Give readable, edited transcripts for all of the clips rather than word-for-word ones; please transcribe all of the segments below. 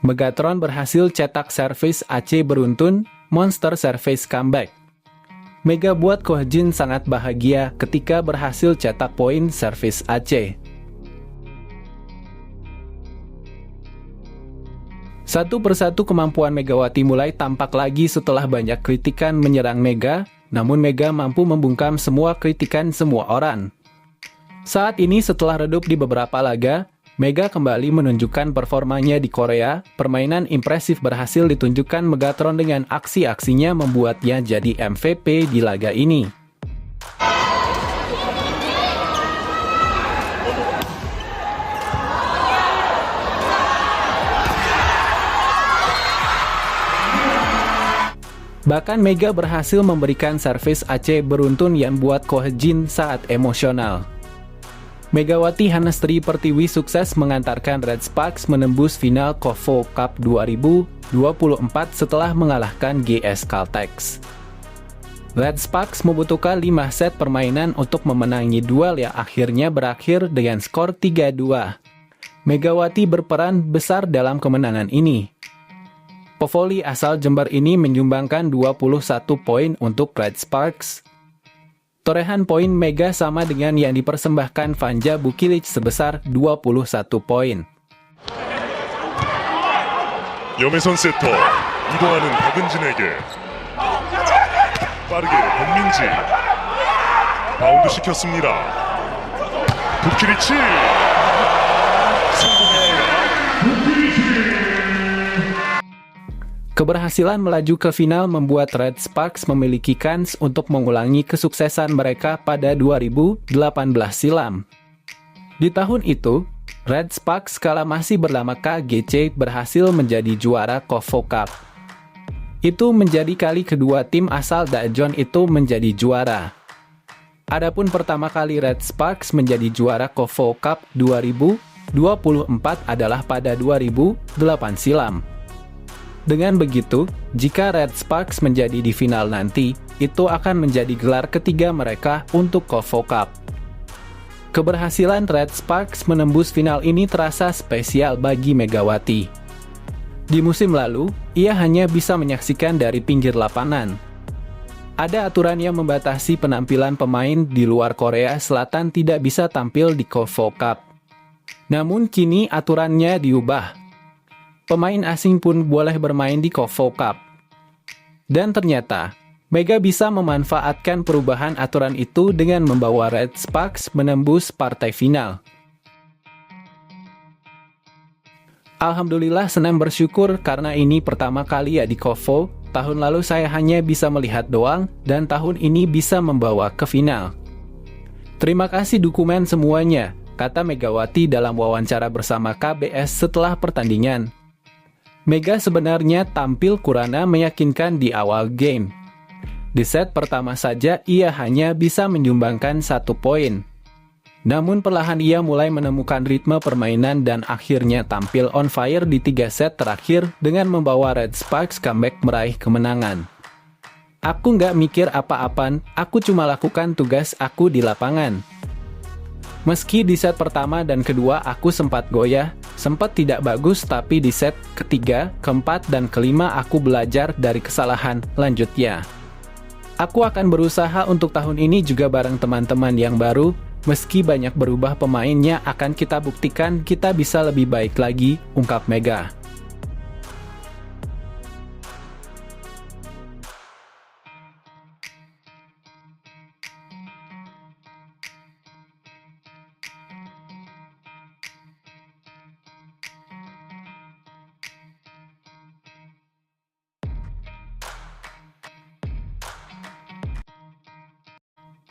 Megatron berhasil cetak servis AC beruntun, Monster Service Comeback. Mega buat Kohjin sangat bahagia ketika berhasil cetak poin servis AC. Satu persatu kemampuan Megawati mulai tampak lagi setelah banyak kritikan menyerang Mega, namun Mega mampu membungkam semua kritikan semua orang. Saat ini setelah redup di beberapa laga, Mega kembali menunjukkan performanya di Korea. Permainan impresif berhasil ditunjukkan Megatron dengan aksi-aksinya membuatnya jadi MVP di laga ini. Bahkan Mega berhasil memberikan servis AC beruntun yang buat Kohjin saat emosional. Megawati Hanastri Pertiwi sukses mengantarkan Red Sparks menembus final KOFO Cup 2024 setelah mengalahkan GS Caltex. Red Sparks membutuhkan 5 set permainan untuk memenangi duel yang akhirnya berakhir dengan skor 3-2. Megawati berperan besar dalam kemenangan ini. Pevoli asal Jember ini menyumbangkan 21 poin untuk Red Sparks. Torehan poin Mega sama dengan yang dipersembahkan Vanja Bukilic sebesar 21 poin. 염혜선 세터 이동하는 박은진에게 빠르게 권민지 바운드 시켰습니다. 부키리치 Keberhasilan melaju ke final membuat Red Sparks memiliki kans untuk mengulangi kesuksesan mereka pada 2018 silam. Di tahun itu, Red Sparks kala masih bernama KGC berhasil menjadi juara KOFO Cup. Itu menjadi kali kedua tim asal Daejeon itu menjadi juara. Adapun pertama kali Red Sparks menjadi juara KOFO Cup 2024 adalah pada 2008 silam. Dengan begitu, jika Red Sparks menjadi di final nanti, itu akan menjadi gelar ketiga mereka untuk KOFO Cup. Keberhasilan Red Sparks menembus final ini terasa spesial bagi Megawati. Di musim lalu, ia hanya bisa menyaksikan dari pinggir lapangan. Ada aturan yang membatasi penampilan pemain di luar Korea Selatan tidak bisa tampil di KOFO Cup. Namun kini aturannya diubah. Pemain asing pun boleh bermain di KOFO Cup. Dan ternyata, Mega bisa memanfaatkan perubahan aturan itu dengan membawa Red Sparks menembus partai final. Alhamdulillah senang bersyukur karena ini pertama kali ya di KOFO. Tahun lalu saya hanya bisa melihat doang, dan tahun ini bisa membawa ke final. Terima kasih dokumen semuanya, kata Megawati dalam wawancara bersama KBS setelah pertandingan. Mega sebenarnya tampil kurang meyakinkan di awal game. Di set pertama saja ia hanya bisa menyumbangkan 1 poin. Namun perlahan ia mulai menemukan ritme permainan dan akhirnya tampil on fire di 3 set terakhir dengan membawa Red Sparks comeback meraih kemenangan. Aku nggak mikir apa-apaan, aku cuma lakukan tugas aku di lapangan. Meski di set pertama dan kedua aku sempat goyah, sempat tidak bagus, tapi di set ketiga, keempat, dan kelima aku belajar dari kesalahan, lanjutnya. Aku akan berusaha untuk tahun ini juga bareng teman-teman yang baru, meski banyak berubah pemainnya akan kita buktikan kita bisa lebih baik lagi, ungkap Mega.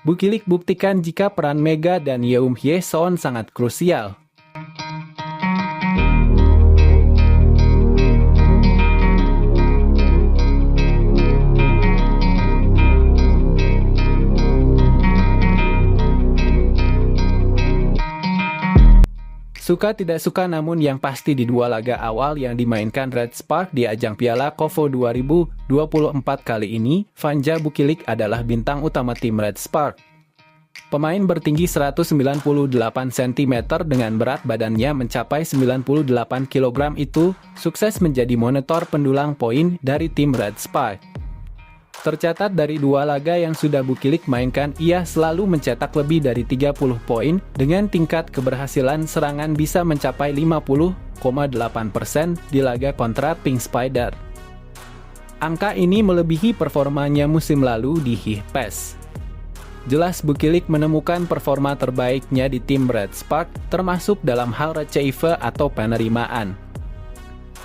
Bukilic buktikan jika peran Mega dan Yeum Hye-son sangat krusial. Suka tidak suka, namun yang pasti di 2 laga awal yang dimainkan Red Spark di ajang Piala KOFO 2024 kali ini, Vanja Bukilic adalah bintang utama tim Red Spark. Pemain bertinggi 198 cm dengan berat badannya mencapai 98 kg itu sukses menjadi monitor pendulang poin dari tim Red Sparks. Tercatat dari 2 laga yang sudah Bukilik mainkan, ia selalu mencetak lebih dari 30 poin dengan tingkat keberhasilan serangan bisa mencapai 50,8% di laga kontra Pink Spider. Angka ini melebihi performanya musim lalu di HIPES. Jelas Bukilik menemukan performa terbaiknya di tim Red Sparks, termasuk dalam hal receive atau penerimaan.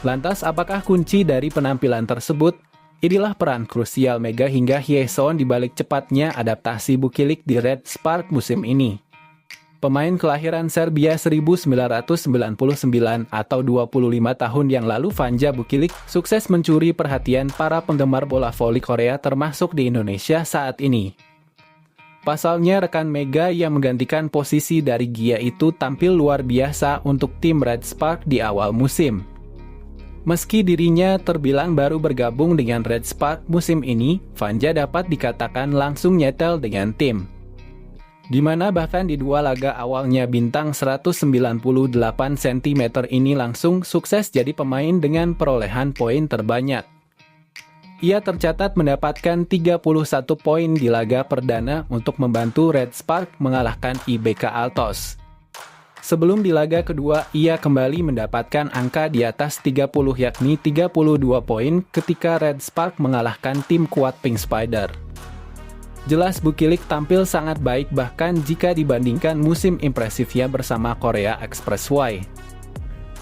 Lantas apakah kunci dari penampilan tersebut? Inilah peran krusial Mega hingga Hyeson di balik cepatnya adaptasi Bukilik di Red Sparks musim ini. Pemain kelahiran Serbia 1999 atau 25 tahun yang lalu, Vanja Bukilik, sukses mencuri perhatian para penggemar bola voli Korea termasuk di Indonesia saat ini. Pasalnya rekan Mega yang menggantikan posisi dari Gia itu tampil luar biasa untuk tim Red Sparks di awal musim. Meski dirinya terbilang baru bergabung dengan Red Sparks musim ini, Vanja dapat dikatakan langsung nyetel dengan tim. Di mana bahkan di 2 laga awalnya bintang 198 cm ini langsung sukses jadi pemain dengan perolehan poin terbanyak. Ia tercatat mendapatkan 31 poin di laga perdana untuk membantu Red Sparks mengalahkan IBK Altos. Sebelum di laga kedua, ia kembali mendapatkan angka di atas 30 yakni 32 poin ketika Red Sparks mengalahkan tim kuat Pink Spider. Jelas Bukilik tampil sangat baik bahkan jika dibandingkan musim impresifnya bersama Korea Expressway.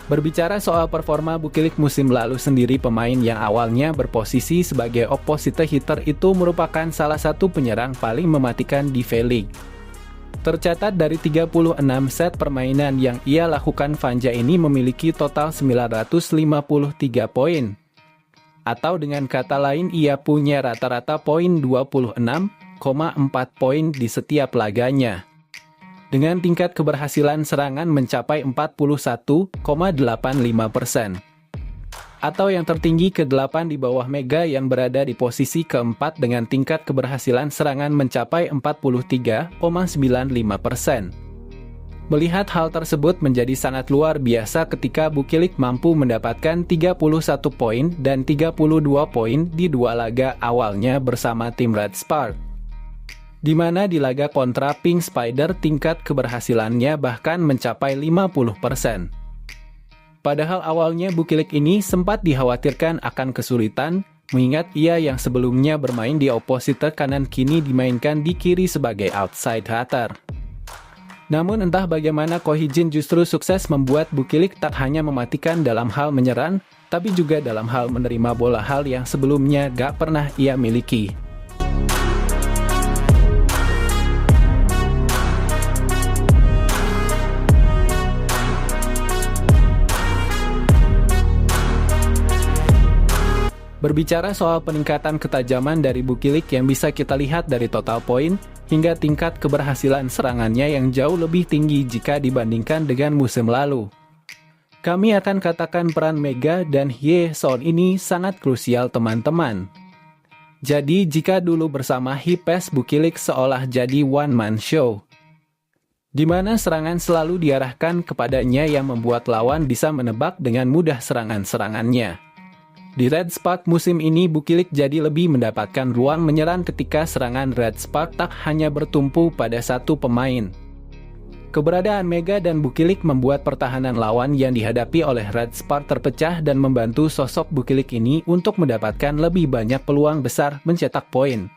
Berbicara soal performa Bukilik musim lalu sendiri, pemain yang awalnya berposisi sebagai opposite hitter itu merupakan salah satu penyerang paling mematikan di V-League. Tercatat dari 36 set permainan yang ia lakukan, Vanja ini memiliki total 953 poin. Atau dengan kata lain, ia punya rata-rata poin 26,4 poin di setiap laganya. Dengan tingkat keberhasilan serangan mencapai 41,85%. Atau yang tertinggi ke-8 di bawah Mega yang berada di posisi ke-4 dengan tingkat keberhasilan serangan mencapai 43,95%. Melihat hal tersebut menjadi sangat luar biasa ketika Bukilik mampu mendapatkan 31 poin dan 32 poin di 2 laga awalnya bersama tim Red Sparks. Di mana di laga kontra Pink Spider tingkat keberhasilannya bahkan mencapai 50%. Padahal awalnya Bukilik ini sempat dikhawatirkan akan kesulitan, mengingat ia yang sebelumnya bermain di opposite kanan kini dimainkan di kiri sebagai outside hitter. Namun entah bagaimana Ko Hee-jin justru sukses membuat Bukilik tak hanya mematikan dalam hal menyerang, tapi juga dalam hal menerima bola, hal yang sebelumnya gak pernah ia miliki. Berbicara soal peningkatan ketajaman dari Bukilik yang bisa kita lihat dari total poin hingga tingkat keberhasilan serangannya yang jauh lebih tinggi jika dibandingkan dengan musim lalu. Kami akan katakan peran Mega dan Hyeson ini sangat krusial teman-teman. Jadi jika dulu bersama HIPES, Bukilik seolah jadi one-man show, di mana serangan selalu diarahkan kepadanya yang membuat lawan bisa menebak dengan mudah serangan-serangannya. Di Red Sparks musim ini, Bukilik jadi lebih mendapatkan ruang menyerang ketika serangan Red Sparks tak hanya bertumpu pada satu pemain. Keberadaan Mega dan Bukilik membuat pertahanan lawan yang dihadapi oleh Red Sparks terpecah dan membantu sosok Bukilik ini untuk mendapatkan lebih banyak peluang besar mencetak poin.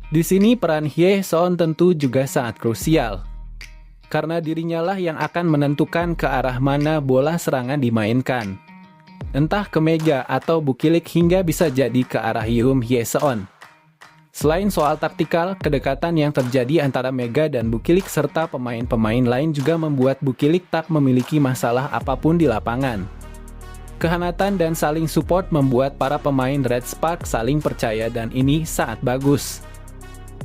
Di sini peran Hyeson tentu juga sangat krusial, karena dirinya lah yang akan menentukan ke arah mana bola serangan dimainkan. Entah ke Mega atau Bukilik hingga bisa jadi ke arah Yoon Hyeson. Selain soal taktikal, kedekatan yang terjadi antara Mega dan Bukilik serta pemain-pemain lain juga membuat Bukilik tak memiliki masalah apapun di lapangan. Kehangatan dan saling support membuat para pemain Red Sparks saling percaya dan ini sangat bagus.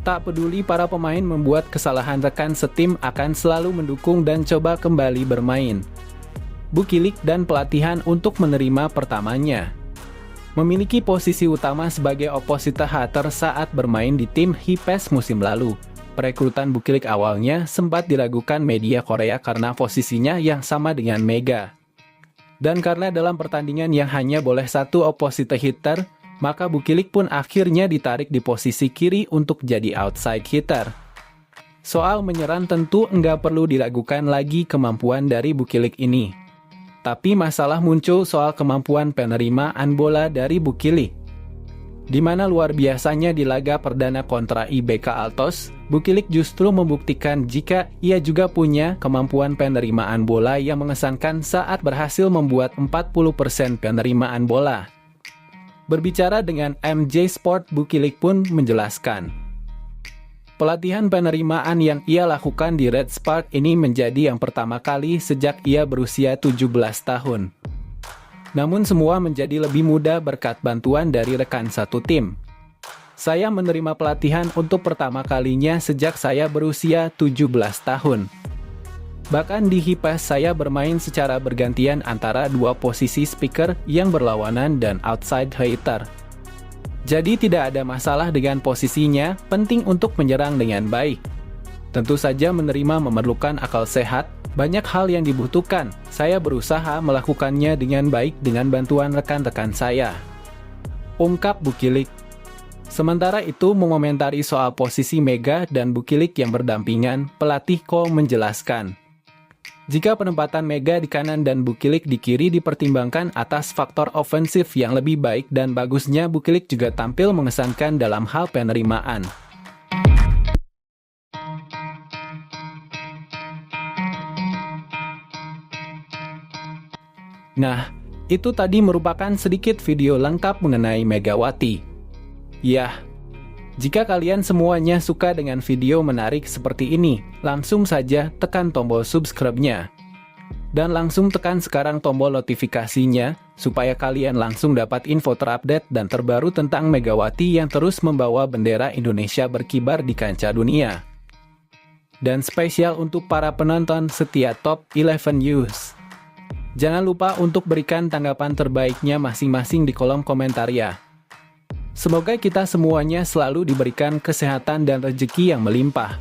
Tak peduli para pemain membuat kesalahan, rekan setim akan selalu mendukung dan coba kembali bermain. Bukilik dan pelatihan untuk menerima pertamanya. Memiliki posisi utama sebagai opposite hitter saat bermain di tim HIPES musim lalu. perekrutan Bukilik awalnya sempat diragukan media Korea karena posisinya yang sama dengan Mega. Dan karena dalam pertandingan yang hanya boleh satu opposite hitter, maka Bukilik pun akhirnya ditarik di posisi kiri untuk jadi outside hitter. Soal menyerang tentu enggak perlu diragukan lagi kemampuan dari Bukilik ini. Tapi masalah muncul soal kemampuan penerimaan bola dari Bukilik. Di mana luar biasanya di laga perdana kontra IBK Altos, Bukilik justru membuktikan jika ia juga punya kemampuan penerimaan bola yang mengesankan saat berhasil membuat 40% penerimaan bola. Berbicara dengan MJ Sport, Bukilik pun menjelaskan, pelatihan penerimaan yang ia lakukan di Red Spark ini menjadi yang pertama kali sejak ia berusia 17 tahun. Namun semua menjadi lebih mudah berkat bantuan dari rekan satu tim. Saya menerima pelatihan untuk pertama kalinya sejak saya berusia 17 tahun. Bahkan di HIPAS saya bermain secara bergantian antara dua posisi speaker yang berlawanan dan outside hitter. Jadi tidak ada masalah dengan posisinya, penting untuk menyerang dengan baik. Tentu saja menerima memerlukan akal sehat, banyak hal yang dibutuhkan. Saya berusaha melakukannya dengan baik dengan bantuan rekan-rekan saya, ungkap Bukilik. Sementara itu mengomentari soal posisi Mega dan Bukilik yang berdampingan, pelatih Ko menjelaskan, jika penempatan Mega di kanan dan Bukilik di kiri dipertimbangkan atas faktor ofensif yang lebih baik dan bagusnya, Bukilik juga tampil mengesankan dalam hal penerimaan. Nah, itu tadi merupakan sedikit video lengkap mengenai Megawati. Yah, jika kalian semuanya suka dengan video menarik seperti ini, langsung saja tekan tombol subscribe-nya. Dan langsung tekan sekarang tombol notifikasinya, supaya kalian langsung dapat info terupdate dan terbaru tentang Megawati yang terus membawa bendera Indonesia berkibar di kancah dunia. Dan spesial untuk para penonton setia Top 11 News. Jangan lupa untuk berikan tanggapan terbaiknya masing-masing di kolom komentar ya. Semoga kita semuanya selalu diberikan kesehatan dan rezeki yang melimpah.